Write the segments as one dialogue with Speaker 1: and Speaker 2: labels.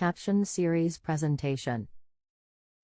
Speaker 1: Caption Series Presentation.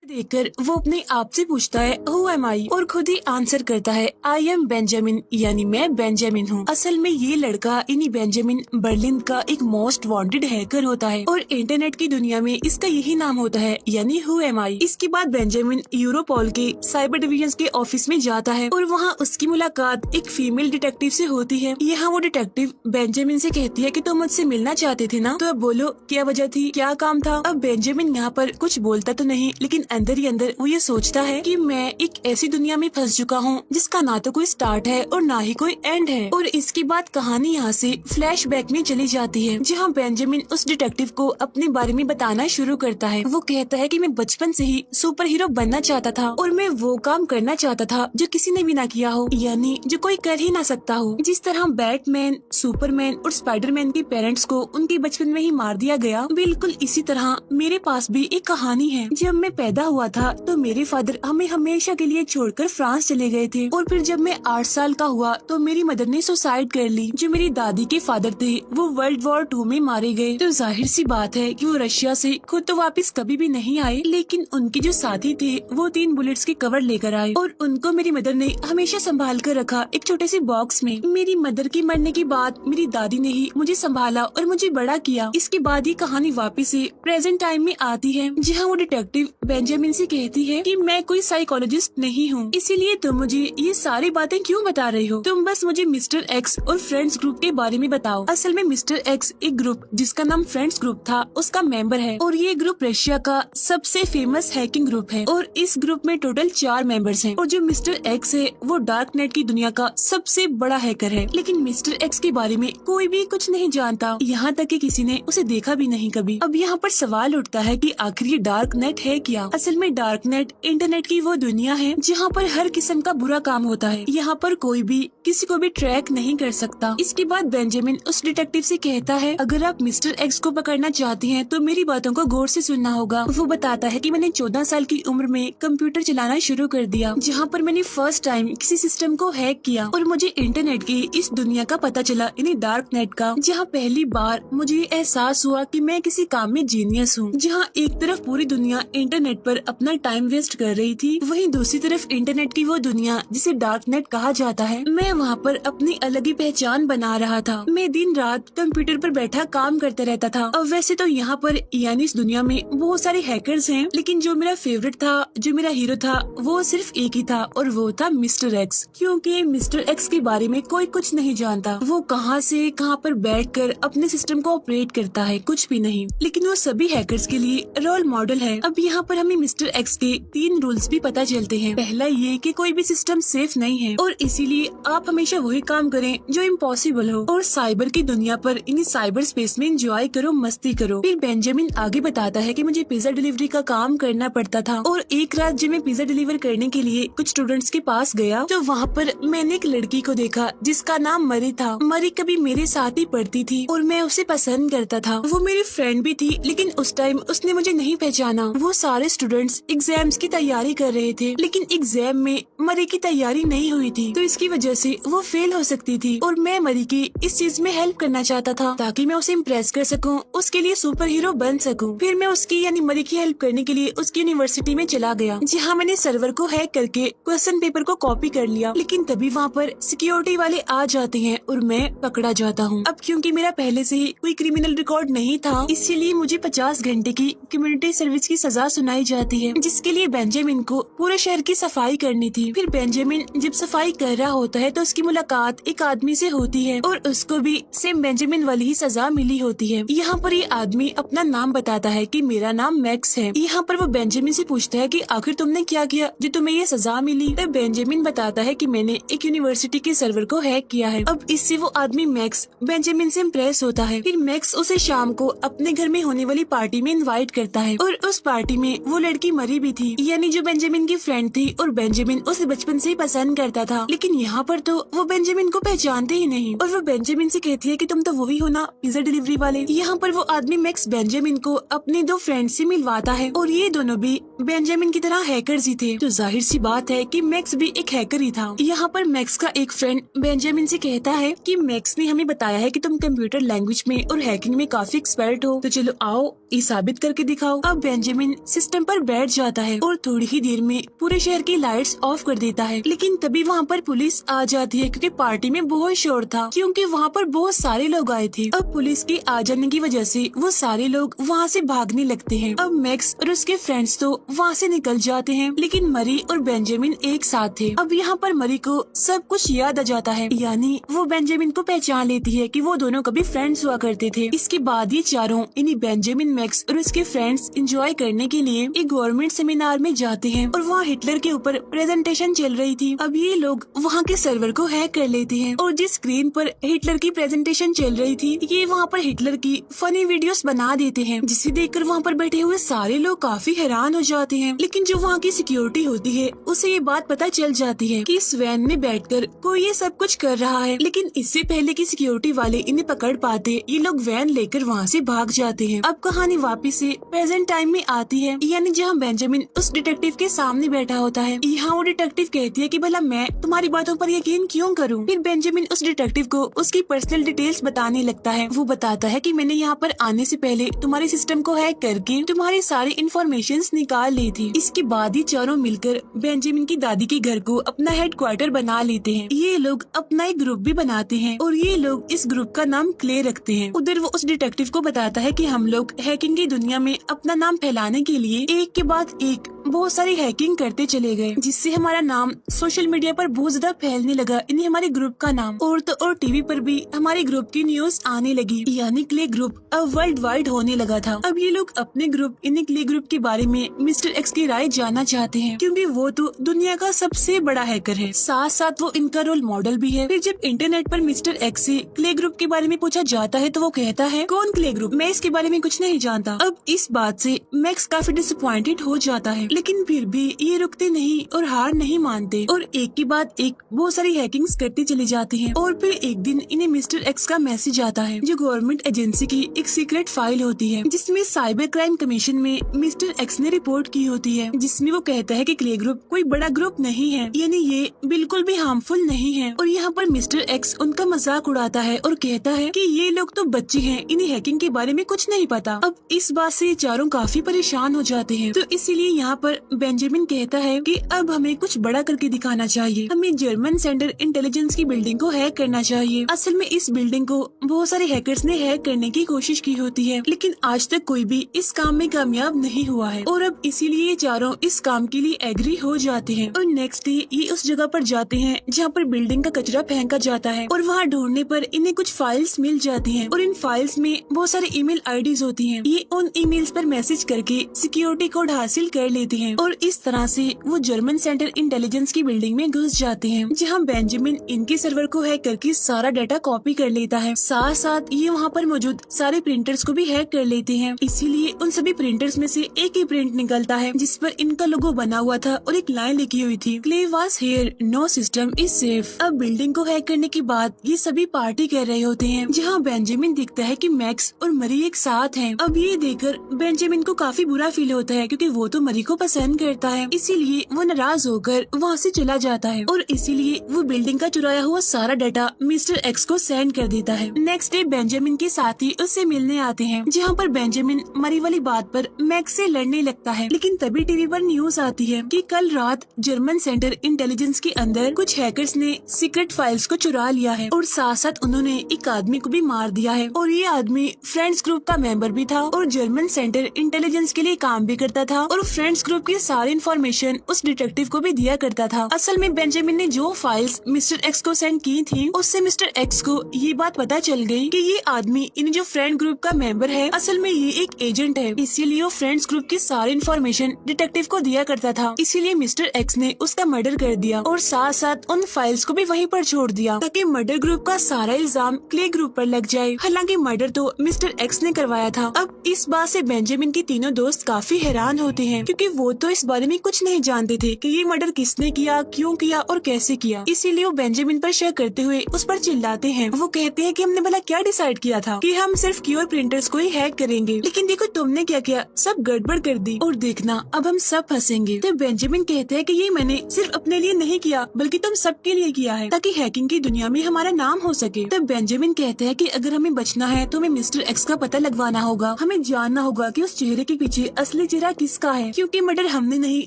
Speaker 2: देखकर वो अपने आप से पूछता है हु एम आई और खुद ही आंसर करता है आई एम बेंजामिन, यानी मैं बेंजामिन हूँ। असल में ये लड़का यानी बेंजामिन बर्लिन का एक मोस्ट वांटेड हैकर होता है और इंटरनेट की दुनिया में इसका यही नाम होता है, यानी हु एम आई। इसके बाद बेंजामिन यूरोपोल के साइबर डिवीजन के ऑफिस में जाता है और वहाँ उसकी मुलाकात एक फीमेल डिटेक्टिव से होती है। यहाँ वो डिटेक्टिव बेंजामिन से कहती है कि तुम मुझसे मिलना चाहते थे ना, तो अब बोलो क्या वजह थी, क्या काम था। अब बेंजामिन यहाँ पर कुछ बोलता तो नहीं, लेकिन अंदर ही अंदर वो ये सोचता है कि मैं एक ऐसी दुनिया में फंस चुका हूँ जिसका ना तो कोई स्टार्ट है और ना ही कोई एंड है। और इसके बाद कहानी यहाँ से फ्लैशबैक में चली जाती है, जहाँ बेंजामिन उस डिटेक्टिव को अपने बारे में बताना शुरू करता है। वो कहता है कि मैं बचपन से ही सुपर हीरो बनना चाहता था और मैं वो काम करना चाहता था जो किसी ने भी ना किया हो, यानी जो कोई कर ही ना सकता हो। जिस तरह बैटमैन, सुपरमैन और स्पाइडरमैन के पेरेंट्स को उनके बचपन में ही मार दिया गया, बिल्कुल इसी तरह मेरे पास भी एक कहानी है। जब मैं पैदा हुआ था तो मेरे फादर हमें हमेशा के लिए छोड़कर फ्रांस चले गए थे और फिर जब मैं 8 साल का हुआ तो मेरी मदर ने सुसाइड कर ली। जो मेरी दादी के फादर थे वो वर्ल्ड वॉर 2 में मारे गए। तो जाहिर सी बात है कि वो रशिया से खुद तो वापस कभी भी नहीं आए, लेकिन उनके जो साथी थे वो 3 बुलेट्स के कवर लेकर आए और उनको मेरी मदर ने हमेशा संभाल कर रखा एक छोटे से बॉक्स में। मेरी मदर की मरने के बाद मेरी दादी ने ही मुझे संभाला और मुझे बड़ा किया। इसके बाद ये कहानी वापस से प्रेजेंट टाइम में आती है, जहाँ वो डिटेक्टिव बेंजामिन से कहती है कि मैं कोई साइकोलॉजिस्ट नहीं हूँ, इसीलिए तुम मुझे ये सारी बातें क्यों बता रहे हो। तुम बस मुझे मिस्टर एक्स और फ्रेंड्स ग्रुप के बारे में बताओ। असल में मिस्टर एक्स एक ग्रुप जिसका नाम फ्रेंड्स ग्रुप था उसका मेंबर है और ये ग्रुप रशिया का सबसे फेमस हैकिंग ग्रुप है और इस ग्रुप में टोटल 4 मेंबर्स हैं। और जो मिस्टर एक्स है वो डार्क नेट की दुनिया का सबसे बड़ा हैकर है, लेकिन मिस्टर एक्स के बारे में कोई भी कुछ नहीं जानता, यहाँ तक कि किसी ने उसे देखा भी नहीं कभी। अब यहाँ पर सवाल उठता है कि आखिर ये डार्क नेट है क्या। असल में डार्क नेट इंटरनेट की वो दुनिया है जहाँ पर हर किस्म का बुरा काम होता है। यहाँ पर कोई भी किसी को भी ट्रैक नहीं कर सकता। इसके बाद बेंजामिन उस डिटेक्टिव से कहता है अगर आप मिस्टर एक्स को पकड़ना चाहती हैं तो मेरी बातों को गौर से सुनना होगा। वो बताता है कि मैंने 14 साल की उम्र में कंप्यूटर चलाना शुरू कर दिया, जहाँ पर मैंने फर्स्ट टाइम किसी सिस्टम को हैक किया और मुझे इंटरनेट की इस दुनिया का पता चला, यानी डार्क नेट का, जहाँ पहली बार मुझे एहसास हुआ कि मैं किसी काम में जीनियस हूँ। जहाँ एक तरफ पूरी दुनिया इंटरनेट पर अपना टाइम वेस्ट कर रही थी, वहीं दूसरी तरफ इंटरनेट की वो दुनिया जिसे डार्क नेट कहा जाता है, मैं वहाँ पर अपनी अलग ही पहचान बना रहा था। मैं दिन रात कंप्यूटर पर बैठा काम करता रहता था। अब वैसे तो यहाँ पर यानी इस दुनिया में बहुत सारे हैकर्स हैं, लेकिन जो मेरा फेवरेट था, जो मेरा हीरो था, वो सिर्फ एक ही था और वो था मिस्टर एक्स। क्योंकि मिस्टर एक्स के बारे में कोई कुछ नहीं जानता। वो कहाँ से कहाँ पर बैठकर अपने सिस्टम को ऑपरेट करता है, कुछ भी नहीं, लेकिन वो सभी हैकर्स के लिए रोल मॉडल है। अब यहाँ पर हमें मिस्टर एक्स के 3 रूल्स भी पता चलते हैं। पहला ये कि कोई भी सिस्टम सेफ नहीं है और इसीलिए आप हमेशा वही काम करें जो इम्पॉसिबल हो और साइबर की दुनिया पर इन साइबर स्पेस में एंजॉय करो, मस्ती करो। फिर बेंजामिन आगे बताता है कि मुझे पिज्जा डिलीवरी का काम करना पड़ता था और एक रात जब मैं पिज्जा डिलीवर करने के लिए कुछ स्टूडेंट्स के पास गया तो वहाँ पर मैंने एक लड़की को देखा जिसका नाम मरी था। मरी कभी मेरे साथ ही पढ़ती थी और मैं उसे पसंद करता था। वो मेरी फ्रेंड भी थी, लेकिन उस टाइम उसने मुझे नहीं पहचाना। वो सारे स्टूडेंट्स एग्जाम्स की तैयारी कर रहे थे, लेकिन एग्जाम में मरी की तैयारी नहीं हुई थी, तो इसकी वजह से वो फेल हो सकती थी और मैं मरी की इस चीज में हेल्प करना चाहता था ताकि मैं उसे इम्प्रेस कर सकूं, उसके लिए सुपर हीरो बन सकूं। फिर मैं उसकी यानी मरी की हेल्प करने के लिए उसकी यूनिवर्सिटी में चला गया, जहाँ मैंने सर्वर को हैक करके क्वेश्चन पेपर को कॉपी कर लिया। लेकिन तभी वहाँ पर सिक्योरिटी वाले आ जाते हैं और मैं पकड़ा जाता हूँ। अब क्योंकि मेरा पहले से ही कोई क्रिमिनल रिकॉर्ड नहीं था, इसीलिए मुझे 50 घंटे की कम्युनिटी सर्विस की सजा सुनाई जाती है, जिसके लिए बेंजामिन को पूरे शहर की सफाई करनी थी। फिर बेंजामिन जब सफाई कर रहा होता है तो उसकी मुलाकात एक आदमी से होती है और उसको भी सेम बेंजामिन वाली ही सजा मिली होती है। यहाँ पर ये आदमी अपना नाम बताता है कि मेरा नाम मैक्स है। यहाँ पर वो बेंजामिन से पूछता है कि आखिर तुमने क्या किया जो तुम्हें ये सजा मिली। तब बेंजामिन बताता है कि मैंने एक यूनिवर्सिटी के सर्वर को हैक किया है। अब इससे वो आदमी मैक्स बेंजामिन से इम्प्रेस होता है। फिर मैक्स उसे शाम को अपने घर में होने वाली पार्टी में इनवाइट करता है और उस पार्टी में वो लड़की मरी भी थी, यानी जो बेंजामिन की फ्रेंड थी और बेंजामिन उसे बचपन से ही पसंद करता था। लेकिन यहाँ पर तो वो बेंजामिन को पहचानते ही नहीं और वो बेंजामिन से कहती है कि तुम तो वही हो ना पिज्जा डिलीवरी वाले। यहाँ पर वो आदमी मैक्स बेंजामिन को अपने 2 फ्रेंड से मिलवाता है और ये दोनों भी बेंजामिन की तरह हैकर्स ही थे, तो जाहिर सी बात है कि मैक्स भी एक हैकर ही था। यहाँ पर मैक्स का एक फ्रेंड बेंजामिन से कहता है कि मैक्स ने हमें बताया है कि तुम कंप्यूटर लैंग्वेज में और हैकिंग में काफी एक्सपर्ट हो, तो चलो आओ ये साबित करके दिखाओ। अब बेंजामिन सिस्टम पर बैठ जाता है और थोड़ी ही देर में पूरे शहर की लाइट्स ऑफ कर देता है। लेकिन तभी वहाँ पर पुलिस आ जाती है क्योंकि पार्टी में बहुत शोर था, क्योंकि वहाँ पर बहुत सारे लोग आए थे। अब पुलिस के आ जाने की वजह से वो सारे लोग वहाँ से भागने लगते हैं। अब मैक्स और उसके फ्रेंड्स तो वहाँ से निकल जाते हैं, लेकिन मरी और बेंजामिन एक साथ थे। अब यहाँ पर मरी को सब कुछ याद आ जाता है, यानी वो बेंजामिन को पहचान लेती है कि वो दोनों कभी फ्रेंड्स हुआ करते थे। इसके बाद ये चारों इन्हीं बेंजामिन, मैक्स और उसके फ्रेंड्स एंजॉय करने के लिए एक गवर्नमेंट सेमिनार में जाते हैं और वहाँ हिटलर के ऊपर प्रेजेंटेशन चल रही थी। अब ये लोग वहाँ के सर्वर को हैक कर लेते हैं और जिस स्क्रीन पर हिटलर की प्रेजेंटेशन चल रही थी, ये वहाँ पर हिटलर की फनी वीडियोस बना देते हैं, जिसे देखकर वहाँ पर बैठे हुए सारे लोग काफी हैरान हो जाते हैं। लेकिन जो वहाँ की सिक्योरिटी होती है उसे ये बात पता चल जाती है कि इस वैन में बैठकर कोई ये सब कुछ कर रहा है। लेकिन इससे पहले कि सिक्योरिटी वाले इन्हें पकड़ पाते, ये लोग वैन लेकर वहाँ से भाग जाते हैं। अब कहानी वापस से प्रेजेंट टाइम में आती है, यानी जहाँ बेंजामिन उस डिटेक्टिव के सामने बैठा होता है। यहाँ वो डिटेक्टिव कहती है कि भला मैं तुम्हारी बातों पर यकीन क्यों करूँ। फिर बेंजामिन उस डिटेक्टिव को उसकी पर्सनल डिटेल्स बताने लगता है। वो बताता है कि मैंने यहाँ पर आने से पहले तुम्हारे सिस्टम को हैक करके तुम्हारी सारी इन्फॉर्मेशन निकाल ली थी। इसके बाद ही चारों मिलकर बेंजामिन की दादी के घर को अपना हेडक्वार्टर बना लेते हैं। ये लोग अपना एक ग्रुप भी बनाते हैं और ये लोग इस ग्रुप का नाम क्ले रखते हैं। उधर वो उस डिटेक्टिव को बताता है कि हम लोग हैकिंग की दुनिया में अपना नाम फैलाने के लिए एक के बाद एक बहुत सारी हैकिंग करते चले गए, जिससे हमारा नाम सोशल मीडिया पर बहुत ज्यादा फैलने लगा। इन्हें हमारे ग्रुप का नाम और तो और टीवी पर भी हमारे ग्रुप की न्यूज आने लगी, यानी क्ले ग्रुप अब वर्ल्ड वाइड होने लगा था। अब ये लोग अपने ग्रुप इन्हें क्ले ग्रुप के बारे में मिस्टर एक्स की राय जानना चाहते हैं, क्योंकि वो तो दुनिया का सबसे बड़ा हैकर है, साथ साथ वो इनका रोल मॉडल भी है। फिर जब इंटरनेट पर मिस्टर एक्स से क्ले ग्रुप के बारे में पूछा जाता है तो वो कहता है, कौन क्ले ग्रुप, मैं इसके बारे में कुछ नहीं जानता। अब इस बात से मैक्स काफी डिसअपॉइंटेड हो जाता है, लेकिन फिर भी ये रुकते नहीं और हार नहीं मानते और एक के बाद एक बहुत सारी हैकिंग्स करते चले जाते हैं। और फिर एक दिन इन्हें मिस्टर एक्स का मैसेज आता है, जो गवर्नमेंट एजेंसी की एक सीक्रेट फाइल होती है, जिसमें साइबर क्राइम कमीशन में मिस्टर एक्स ने रिपोर्ट की होती है, जिसमें वो कहता है कि क्ले ग्रुप कोई बड़ा ग्रुप नहीं है, यानी ये बिल्कुल भी हार्मफुल नहीं है। और यहाँ पर मिस्टर एक्स उनका मजाक उड़ाता है और कहता है कि ये लोग तो बच्चे हैं, इन्हें हैकिंग के बारे में कुछ नहीं पता। अब इस बात से चारों काफी परेशान हो जाते हैं, तो इसीलिए यहाँ पर बेंजामिन कहता है कि अब हमें कुछ बड़ा करके दिखाना चाहिए, हमें जर्मन सेंटर इंटेलिजेंस की बिल्डिंग को हैक करना चाहिए। असल में इस बिल्डिंग को बहुत सारे हैकर्स ने हैक करने की कोशिश की होती है, लेकिन आज तक कोई भी इस काम में कामयाब नहीं हुआ है और अब इसीलिए चारों इस काम के लिए एग्री हो जाते हैं। और नेक्स्ट डे ये उस जगह पर जाते हैं जहाँ पर बिल्डिंग का कचरा फेंका जाता है और वहाँ ढूंढने पर इन्हें कुछ फाइल्स मिल जाती हैं और इन फाइल्स में बहुत सारे ईमेल आईडीज होती हैं। ये उन ईमेल्स पर मैसेज करके सिक्योरिटी कोड हासिल कर लेते हैं और इस तरह से वो जर्मन सेंटर इंटेलिजेंस की बिल्डिंग में घुस जाते हैं, जहाँ बेंजामिन इनके सर्वर को हैक करके सारा डाटा कॉपी कर लेता है। साथ साथ ये वहाँ पर मौजूद सारे प्रिंटर्स को भी हैक कर लेते हैं, इसीलिए उन सभी प्रिंटर्स में से एक ही प्रिंट निकलता है जिस पर इनका लोगो बना हुआ था और एक लाइन लिखी हुई थी, Clay was here, no system is safe. अब बिल्डिंग को हैक करने के बाद ये सभी पार्टी कर रहे होते हैं, जहाँ बेंजामिन दिखता है कि मैक्स और मरी एक साथ हैं। अब ये देखकर बेंजामिन को काफी बुरा फील होता है, क्योंकि वो तो मरी को पसंद करता है, इसीलिए वो नाराज होकर वहाँ से चला जाता है और इसीलिए वो बिल्डिंग का चुराया हुआ सारा डाटा मिस्टर एक्स को सेंड कर देता है। नेक्स्ट डे बेंजामिन के साथी उससे मिलने आते हैं, जहाँ पर बेंजामिन मरी वाली बात पर मैक्स से लड़ने लगता है। लेकिन तभी टीवी पर न्यूज आती है कि कल रात जर्मन सेंटर इंटेलिजेंस के अंदर कुछ हैकर्स ने सीक्रेट फाइल्स को चुरा लिया है और साथ साथ उन्होंने एक आदमी को भी मार दिया है और ये आदमी फ्रेंड्स ग्रुप का मेंबर भी था और जर्मन सेंटर इंटेलिजेंस के लिए काम भी करता था और फ्रेंड्स ग्रुप की सारी इन्फॉर्मेशन उस डिटेक्टिव को भी दिया करता था। असल में बेंजामिन ने जो फाइल्स मिस्टर एक्स को सेंड की थी, उससे मिस्टर एक्स को ये बात पता चल गई कि ये आदमी इन जो फ्रेंड ग्रुप का मेंबर है, असल में ये एक एजेंट है, इसीलिए वो फ्रेंड्स ग्रुप की सारी इन्फॉर्मेशन डिटेक्टिव को दिया करता था। इसीलिए मिस्टर एक्स ने उसका मर्डर कर दिया और साथ साथ उन फाइल्स को भी वहीं पर छोड़ दिया, ताकि मर्डर ग्रुप का सारा इल्जाम क्ले ग्रुप पर लग जाए। हालांकि मर्डर तो मिस्टर एक्स ने करवाया था। अब इस बात से बेंजामिन के तीनों दोस्त काफी हैरान होते हैं, क्योंकि वो तो इस बारे में कुछ नहीं जानते थे कि ये मर्डर किसने किया, क्यों किया और कैसे किया। इसीलिए वो बेंजामिन पर शक करते हुए उस पर चिल्लाते हैं। वो कहते हैं कि हमने भला क्या डिसाइड किया था कि हम सिर्फ क्यूआर प्रिंटर्स को ही हैक करेंगे, लेकिन देखो तुमने क्या किया, सब गड़बड़ कर दी। और देखना, अब हम सब फंसेंगे। तो बेंजामिन कहते हैं कि ये मैंने सिर्फ अपने लिए नहीं किया बल्कि तुम सबके लिए किया है, ताकि हैकिंग की दुनिया में हमारा नाम हो सके। तब बेंजामिन कहते हैं कि अगर हमें बचना है तो हमें मिस्टर एक्स का पता लगवाना होगा। हमें जानना होगा कि उस चेहरे के पीछे असली चेहरा किसका है, क्योंकि मर्डर हमने नहीं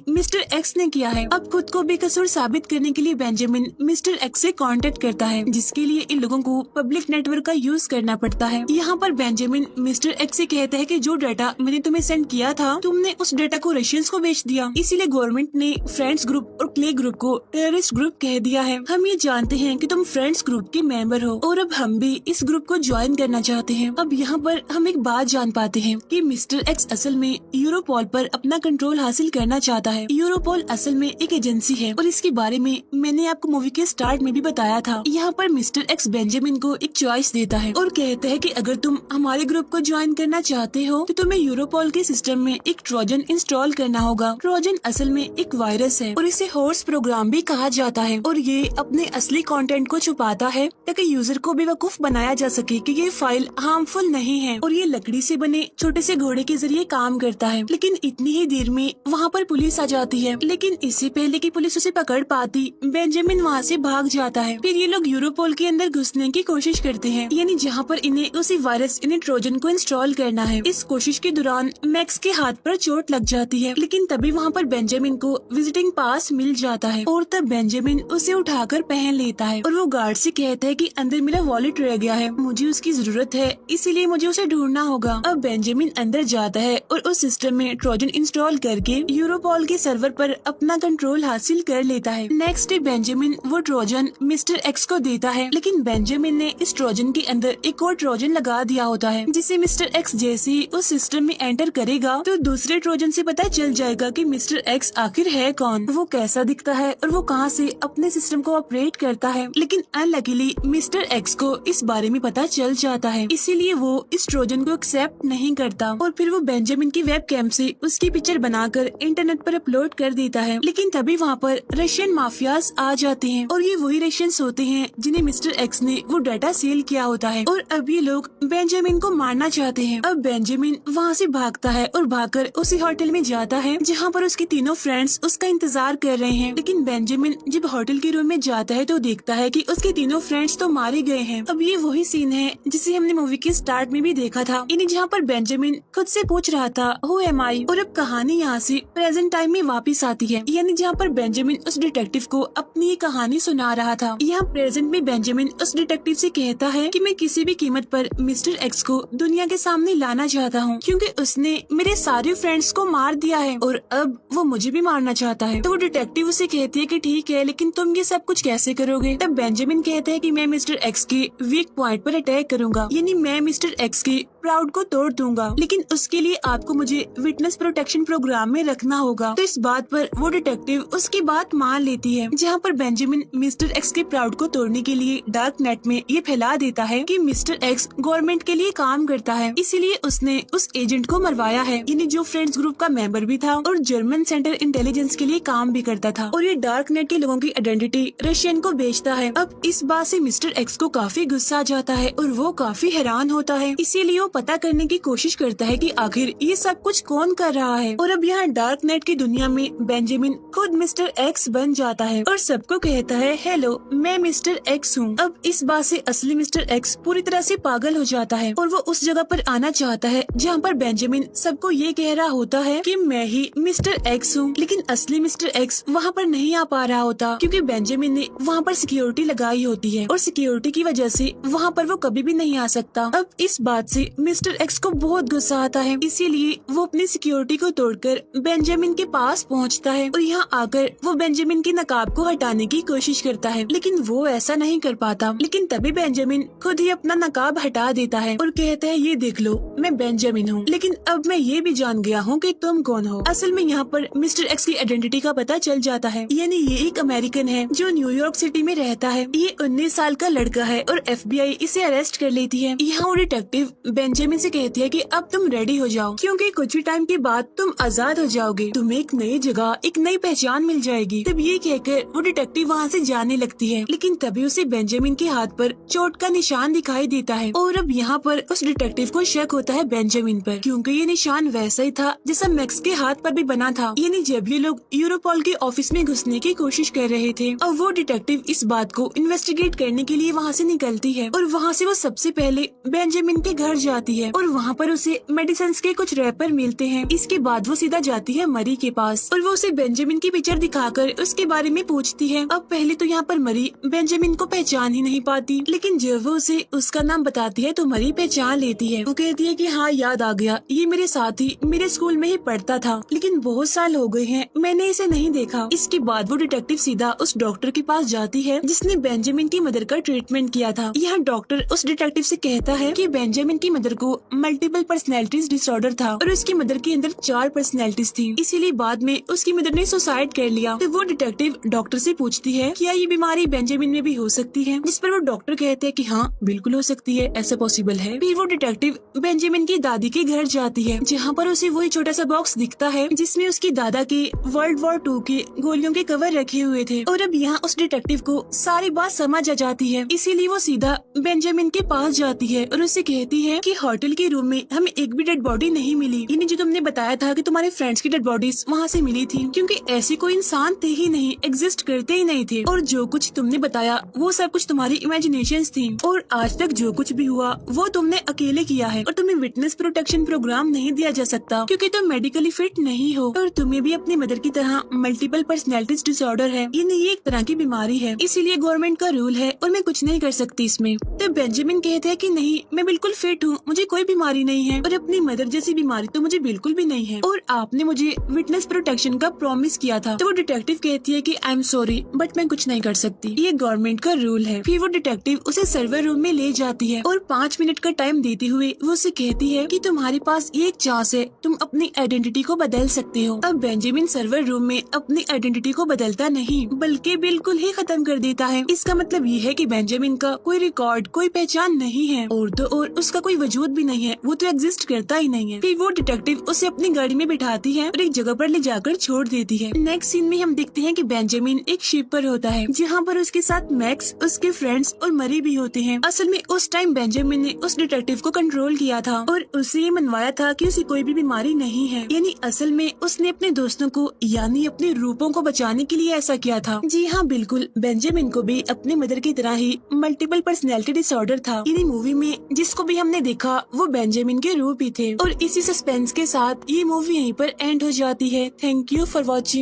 Speaker 2: मिस्टर एक्स ने किया है। अब खुद को बेकसूर साबित करने के लिए बेंजामिन मिस्टर एक्स से कांटेक्ट करता है, जिसके लिए इन लोगों को पब्लिक नेटवर्क का यूज करना पड़ता है। यहाँ पर बेंजामिन मिस्टर एक्स से कहता है कि जो डाटा मैंने तुम्हें सेंड किया था, तुमने उस डाटा को रशियंस को बेच दिया, इसीलिए गवर्नमेंट ने फ्रेंड्स ग्रुप और क्ले ग्रुप को टेररिस्ट ग्रुप कह दिया है। हम ये जानते हैं कि तुम फ्रेंड्स ग्रुप के मेंबर हो और अब हम भी इस ग्रुप को ज्वाइन करना चाहते हैं। अब यहाँ पर हम एक बात जान पाते हैं कि मिस्टर एक्स असल में यूरोपोल पर अपना कंट्रोल हासिल करना चाहता है। यूरोपोल असल में एक एजेंसी है और इसके बारे में मैंने आपको मूवी के स्टार्ट में भी बताया था। यहाँ पर मिस्टर एक्स बेंजामिन को एक चॉइस देता है और कहता है कि अगर तुम हमारे ग्रुप को ज्वाइन करना चाहते हो तो तुम्हें यूरोपोल के सिस्टम में एक ट्रोजन इंस्टॉल करना होगा। ट्रोजन असल में एक वायरस है और इसे हॉर्स प्रोग्राम भी कहा जाता है और ये अपने असली कंटेंट को छुपाता है ताकि यूजर को बेवकूफ बनाया जा सके कि ये फाइल हार्मफुल नहीं है और ये लकड़ी से बने छोटे से घोड़े के जरिए काम करता है। लेकिन इतनी ही देर में वहाँ पर पुलिस आ जाती है, लेकिन इससे पहले कि पुलिस उसे पकड़ पाती, बेंजामिन वहाँ से भाग जाता है। फिर ये लोग यूरोपोल के अंदर घुसने की कोशिश करते हैं, यानी जहाँ पर इन्हें उसी वायरस यानी ट्रोजन को इंस्टॉल करना है। इस कोशिश के दौरान मैक्स के हाथ पर चोट लग जाती है, लेकिन तभी वहाँ पर बेंजामिन को विजिटिंग पास मिल जाता है और तब बेंजामिन उसे उठाकर पहन लेता है और वो गार्ड से कहता है कि अंदर मेरा वॉलेट रह गया है, मुझे उसकी जरूरत है, इसीलिए मुझे उसे ढूंढना होगा। अब बेंजामिन अंदर जाता है और उस सिस्टम में ट्रोजन इंस्टॉल करके यूरोपोल के सर्वर पर अपना कंट्रोल हासिल कर लेता है। नेक्स्ट डे बेंजामिन वो ट्रोजन मिस्टर एक्स को देता है, लेकिन बेंजामिन ने इस ट्रोजन के अंदर एक और ट्रोजन लगा दिया होता है, जिसे मिस्टर एक्स जैसे ही उस सिस्टम में एंटर करेगा तो दूसरे ट्रोजन से पता चल जाएगा कि मिस्टर एक्स आखिर है कौन, वो कैसा दिखता है और वो कहां से अपने सिस्टम को ऑपरेट करता है। लेकिन अनलकीली मिस्टर एक्स को इस बारे में पता चल जाता है, इसीलिए वो इस ट्रोजन को एक्सेप्ट नहीं करता और फिर वो बेंजामिन की वेब कैम से उसकी पिक्चर बनाकर इंटरनेट पर अपलोड कर देता है। लेकिन तभी वहाँ पर रशियन माफियाज आ जाते हैं और ये वही रशियंस होते हैं जिन्हें मिस्टर एक्स ने वो डाटा सेल किया होता है और अब ये लोग बेंजामिन को मारना चाहते हैं। अब बेंजामिन वहाँ से भागता है और भागकर उसी होटल में जाता है जहाँ पर उसके तीनों फ्रेंड्स उसका इंतजार कर रहे हैं। लेकिन बेंजामिन जब होटल के रूम में जाता है तो देखता है कि उसके तीनों फ्रेंड्स तो मारे गए हैं। अब ये वही सीन है जिसे हमने मूवी के स्टार्ट में भी देखा था, यानी जहाँ पर बेंजामिन खुद से पूछ रहा था हु एम आई, और अब कहानी यहाँ से प्रेजेंट टाइम में वापस आती है, यानी जहाँ पर बेंजामिन उस डिटेक्टिव को अपनी ये कहानी सुना रहा था। यहाँ प्रेजेंट में बेंजामिन उस डिटेक्टिव से कहता है कि मैं किसी भी कीमत पर मिस्टर एक्स को दुनिया के सामने लाना चाहता हूँ, क्योंकि उसने मेरे सारे फ्रेंड्स को मार दिया है और अब वो मुझे भी मारना चाहता है। तो वो डिटेक्टिव उसे कहती है कि ठीक है, लेकिन तुम ये सब कुछ कैसे करोगे? तब बेंजामिन कहता है कि मैं मिस्टर एक्स के वीक पॉइंट पर अटैक करूंगा, यानी मैं मिस्टर एक्स के प्राउड को तोड़ दूंगा, लेकिन उसके लिए आपको मुझे विटनेस प्रोटेक्शन प्रोग्राम में रखना होगा। तो इस बात पर वो डिटेक्टिव उसकी बात मान लेती है, जहाँ पर बेंजामिन मिस्टर एक्स के प्राउड को तोड़ने के लिए डार्क नेट में ये फैला देता है कि मिस्टर एक्स गवर्नमेंट के लिए काम करता है, इसीलिए उसने उस एजेंट को मरवाया है, यानी जो फ्रेंड्स ग्रुप का मेंबर भी था और जर्मन सेंटर इंटेलिजेंस के लिए काम भी करता था, और ये डार्क नेट के लोगों की आइडेंटिटी रशियन को बेचता है। अब इस बात से मिस्टर एक्स को काफी गुस्सा आ जाता है और वो काफी हैरान होता है, इसीलिए वो पता करने की कोशिश करता है कि आखिर ये सब कुछ कौन कर रहा है। और अब यहाँ डार्क नेट की दुनिया में बेंजामिन खुद मिस्टर एक्स बन जाता है और सबको कहता है हेलो, मैं मिस्टर एक्स हूँ। अब इस बात से असली मिस्टर एक्स पूरी तरह से पागल हो जाता है और वो उस जगह पर आना चाहता है जहाँ पर बेंजामिन सबको ये कह रहा होता है कि मैं ही मिस्टर एक्स हूँ, लेकिन असली मिस्टर एक्स वहाँ पर नहीं आ पा रहा होता क्योंकि बेंजामिन ने वहाँ पर सिक्योरिटी लगाई होती है और सिक्योरिटी की वजह से वहाँ पर वो कभी भी नहीं आ सकता। अब इस बात से मिस्टर एक्स को बहुत गुस्सा आता है, इसीलिए वो अपनी सिक्योरिटी को तोड़कर बेंजामिन के पास पहुँचता है और यहाँ आकर वो बेंजामिन की नकाब को हटाने की कोशिश करता है, लेकिन वो ऐसा नहीं कर पाता। लेकिन तभी बेंजामिन खुद ही अपना नकाब हटा देता है और कहता है ये देख लो, मैं बेंजामिन हूँ, लेकिन अब मैं ये भी जान गया हूँ कि तुम कौन हो। असल में यहाँ पर मिस्टर एक्स की आइडेंटिटी का पता चल जाता है, यानी ये एक अमेरिकन है जो न्यूयॉर्क सिटी में रहता है। ये 19 साल का लड़का है और FBI इसे अरेस्ट कर लेती है। यहाँ वो डिटेक्टिव बेंजामिन से कहती है कि अब तुम रेडी हो जाओ, क्योंकि कुछ ही टाइम के बाद तुम आजाद हो जाओगे, तुम्हें एक नई जगह, एक नई पहचान मिल जाएगी। तब ये कहकर वो डिटेक्टिव वहाँ से जाने लगती है, लेकिन तभी उसे बेंजामिन के हाथ पर चोट का निशान दिखाई देता है। और अब यहाँ पर उस डिटेक्टिव को शक होता है बेंजामिन पर, क्योंकि ये निशान वैसा ही था जैसा मैक्स के हाथ पर भी बना था। यानी जब ये लोग यूरोपॉल के ऑफिस में घुसने की कोशिश कर रहे थे। अब वो डिटेक्टिव इस बात को इन्वेस्टिगेट करने के लिए वहाँ से निकलती है और वहाँ से वो सबसे पहले बेंजामिन के घर जाती है और वहाँ पर उसे मेडिसिन के कुछ रैपर मिलते हैं। इसके बाद वो सीधा जाती है मरी के पास और वो उसे बेंजामिन की पिक्चर दिखाकर उसके बारे में पूछती है। अब पहले तो यहाँ पर मरी बेंजामिन को पहचान ही नहीं पाती, लेकिन जब वो उसे उसका नाम बताती है तो मरी पहचान लेती है। वो कहती है कि हाँ, याद आ गया, ये मेरे साथ ही मेरे स्कूल में ही पढ़ता था, लेकिन बहुत साल हो गए हैं, मैंने इसे नहीं देखा। इसके बाद वो डिटेक्टिव सीधा उस डॉक्टर के पास जाती है जिसने बेंजामिन की मदर का ट्रीटमेंट किया था। यह डॉक्टर उस डिटेक्टिव से कहता है कि बेंजामिन की मदर को मल्टीपल पर्सनैलिटीज डिसऑर्डर था और उसकी मदर के अंदर 4 पर्सनैलिटीज थी, इसीलिए बाद में उसकी मदर ने सुसाइड कर लिया। तो वो डिटेक्टिव डॉक्टर से पूछती है क्या ये बीमारी बेंजामिन में भी हो सकती है, जिस पर वो डॉक्टर कहते हैं कि हाँ बिल्कुल हो सकती है, ऐसा पॉसिबल है। फिर वो डिटेक्टिव बेंजामिन की दादी के घर जाती है, जहाँ पर उसे वही छोटा सा बॉक्स दिखता है जिसमें उसकी दादा के वर्ल्ड वॉर 2 के गोलियों के कवर रखे हुए थे। और अब यहाँ उस डिटेक्टिव को सारी बात समझ आ जाती है, इसीलिए वो सीधा बेंजामिन के पास जाती है और उससे कहती है कि होटल के रूम में हमें एक भी डेड बॉडी नहीं मिली, यानी जो तुमने बताया था कि तुम्हारे फ्रेंड्स की डेड बॉडीज वहाँ से मिली थी, क्योंकि ऐसे कोई इंसान थे ही नहीं, एग्जिस्ट करते ही नहीं थे, और जो कुछ तुमने बताया वो सब कुछ तुम्हारी इमेजिनेशंस थी, और आज तक जो कुछ भी हुआ वो तुमने अकेले किया है, और तुम्हें विटनेस प्रोटेक्शन प्रोग्राम नहीं दिया जा सकता क्योंकि तुम मेडिकली फिट नहीं हो, और तुम्हें भी अपनी मदर की तरह मल्टीपल पर्सनैलिटीज डिसऑर्डर है, यानी ये एक तरह की बीमारी है, इसीलिए गवर्नमेंट का रूल है और मैं कुछ नहीं कर सकती इसमें। तो बेंजामिन कहते हैं कि नहीं, मैं बिल्कुल फिट हूँ, मुझे कोई बीमारी नहीं है, और अपनी मदर जैसी बीमारी तो मुझे बिल्कुल भी नहीं है, और आपने मुझे विटनेस प्रोटेक्शन का प्रॉमिस किया था। तो वो डिटेक्टिव कहती है कि आई एम सॉरी बट मैं कुछ नहीं कर सकती, ये गवर्नमेंट का रूल है। फिर वो डिटेक्टिव उसे सर्वर रूम में ले जाती है और 5 मिनट का टाइम देते हुए वो उसे कहती है कि तुम्हारे पास ये एक चांस है, तुम अपनी आइडेंटिटी को बदल सकते हो। अब बेंजामिन सर्वर रूम में अपनी आइडेंटिटी को बदलता नहीं बल्कि बिल्कुल ही खत्म कर देता है। इसका मतलब ये है कि बेंजामिन का कोई रिकॉर्ड, कोई पहचान नहीं है, और तो और उसका कोई वजूद भी नहीं है, वो तो एग्जिस्ट करता ही नहीं है। फिर वो डिटेक्टिव उसे अपनी गाड़ी में बिठाती है और एक जगह पर ले जाकर छोड़ देती है। नेक्स्ट सीन में हम देखते हैं कि बेंजामिन एक शिप पर होता है जहाँ पर उसके साथ मैक्स, उसके फ्रेंड्स और मरी भी होते हैं। असल में उस टाइम बेंजामिन ने उस डिटेक्टिव को कंट्रोल किया था और उसे ये मनवाया था कि उसे कोई भी बीमारी नहीं है, यानी असल में उसने अपने दोस्तों को यानी अपने रूपों को बचाने के लिए ऐसा किया था। जी हाँ बिल्कुल, बेंजामिन को भी अपनी मदर की तरह ही मल्टीपल पर्सनैलिटी डिसऑर्डर था, यानी मूवी में जिसको भी हमने देखा वो बेंजामिन के रूप ही थे। और इसी सस्पेंस के साथ ये मूवी यहीं पर एंड हो जाती है। Thank you for watching.